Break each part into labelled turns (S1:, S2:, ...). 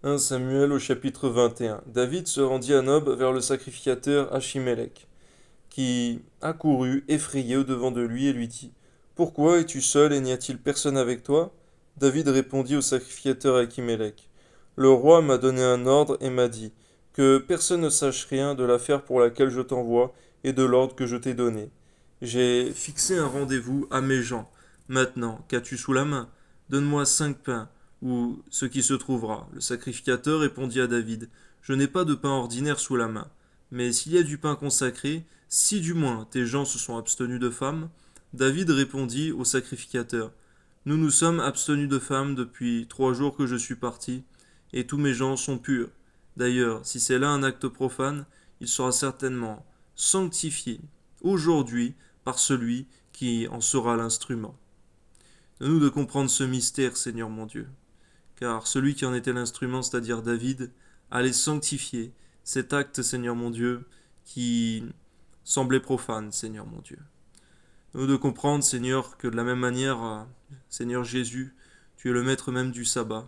S1: 1 Samuel au chapitre 21. David se rendit à Nob vers le sacrificateur Achimélec, qui accourut effrayé au-devant de lui et lui dit: Pourquoi es-tu seul et n'y a-t-il personne avec toi? David répondit au sacrificateur Achimélec: Le roi m'a donné un ordre et m'a dit que personne ne sache rien de l'affaire pour laquelle je t'envoie et de l'ordre que je t'ai donné. J'ai fixé un rendez-vous à mes gens. Maintenant, qu'as-tu sous la main? Donne-moi 5 pains, ou ce qui se trouvera. Le sacrificateur répondit à David: Je n'ai pas de pain ordinaire sous la main, mais s'il y a du pain consacré, si du moins tes gens se sont abstenus de femmes. David répondit au sacrificateur: Nous nous sommes abstenus de femmes depuis 3 jours que je suis parti, et tous mes gens sont purs. D'ailleurs, si c'est là un acte profane, il sera certainement sanctifié aujourd'hui par celui qui en sera l'instrument. Donne-nous de comprendre ce mystère, Seigneur mon Dieu, car celui qui en était l'instrument, c'est-à-dire David, allait sanctifier cet acte, Seigneur mon Dieu, qui semblait profane, Seigneur mon Dieu. Donne-nous de comprendre, Seigneur, que de la même manière, Seigneur Jésus, tu es le maître même du sabbat.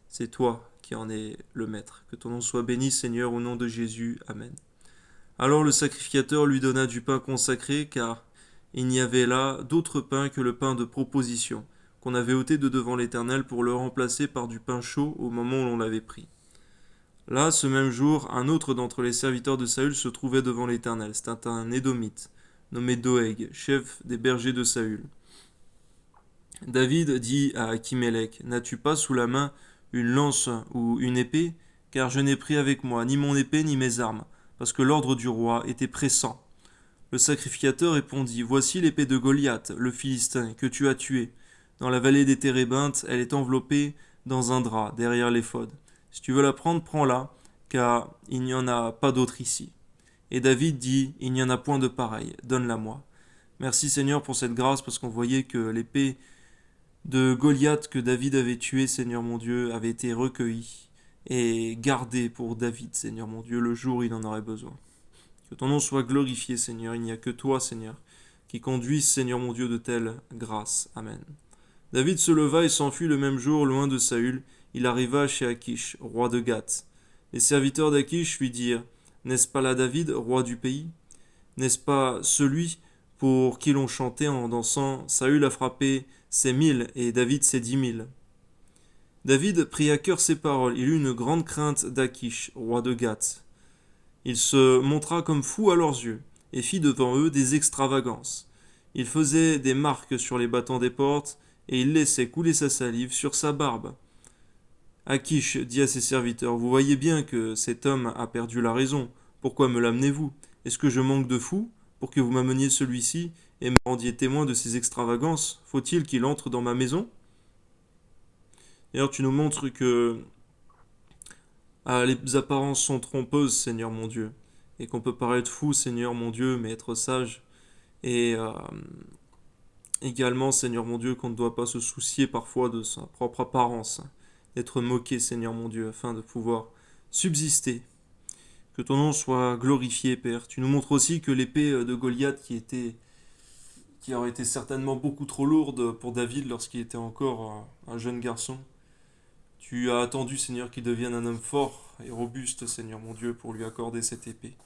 S1: C'est toi qui en es le maître. Que ton nom soit béni, Seigneur, au nom de Jésus. Amen. Alors le sacrificateur lui donna du pain consacré, car il n'y avait là d'autre pain que le pain de proposition, qu'on avait ôté de devant l'Éternel pour le remplacer par du pain chaud au moment où l'on l'avait pris. Là, ce même jour, un autre d'entre les serviteurs de Saül se trouvait devant l'Éternel. C'était un Édomite, nommé Doeg, chef des bergers de Saül. David dit à Achimélec: N'as-tu pas sous la main une lance ou une épée? Car je n'ai pris avec moi ni mon épée ni mes armes, parce que l'ordre du roi était pressant. Le sacrificateur répondit: Voici l'épée de Goliath, le Philistin, que tu as tué. Dans la vallée des Térébintes, elle est enveloppée dans un drap, derrière l'éphod. Si tu veux la prendre, prends-la, car il n'y en a pas d'autre ici. Et David dit: Il n'y en a point de pareil, donne-la-moi. Merci Seigneur pour cette grâce, parce qu'on voyait que l'épée de Goliath que David avait tué, Seigneur mon Dieu, avait été recueillie et gardée pour David, Seigneur mon Dieu, le jour où il en aurait besoin. Que ton nom soit glorifié, Seigneur. Il n'y a que toi, Seigneur, qui conduise, Seigneur mon Dieu, de telles grâces. Amen. David se leva et s'enfuit le même jour, loin de Saül. Il arriva chez Achish, roi de Gath. Les serviteurs d'Achish lui dirent: N'est-ce pas là David, roi du pays? N'est-ce pas celui pour qui l'on chantait en dansant: Saül a frappé ses 1000 et David ses 10 000? David prit à cœur ces paroles. Il eut une grande crainte d'Achish, roi de Gath. Il se montra comme fou à leurs yeux, et fit devant eux des extravagances. Il faisait des marques sur les battants des portes, et il laissait couler sa salive sur sa barbe. Achish dit à ses serviteurs: Vous voyez bien que cet homme a perdu la raison. Pourquoi me l'amenez-vous? Est-ce que je manque de fou pour que vous m'ameniez celui-ci et me rendiez témoin de ses extravagances? Faut-il qu'il entre dans ma maison? D'ailleurs, tu nous montres que les apparences sont trompeuses, Seigneur mon Dieu, et qu'on peut paraître fou, Seigneur mon Dieu, mais être sage. Et également, Seigneur mon Dieu, qu'on ne doit pas se soucier parfois de sa propre apparence, d'être moqué, Seigneur mon Dieu, afin de pouvoir subsister. Que ton nom soit glorifié, Père. Tu nous montres aussi que l'épée de Goliath, qui aurait été certainement beaucoup trop lourde pour David lorsqu'il était encore un jeune garçon, tu as attendu, Seigneur, qu'il devienne un homme fort et robuste, Seigneur mon Dieu, pour lui accorder cette épée.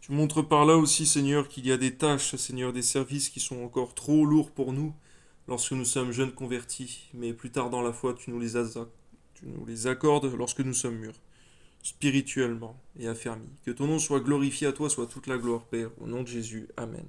S1: Tu montres par là aussi, Seigneur, qu'il y a des tâches, Seigneur, des services qui sont encore trop lourds pour nous lorsque nous sommes jeunes convertis, mais plus tard dans la foi, tu nous les accordes lorsque nous sommes mûrs, spirituellement et affermis. Que ton nom soit glorifié, à toi soit toute la gloire, Père, au nom de Jésus. Amen.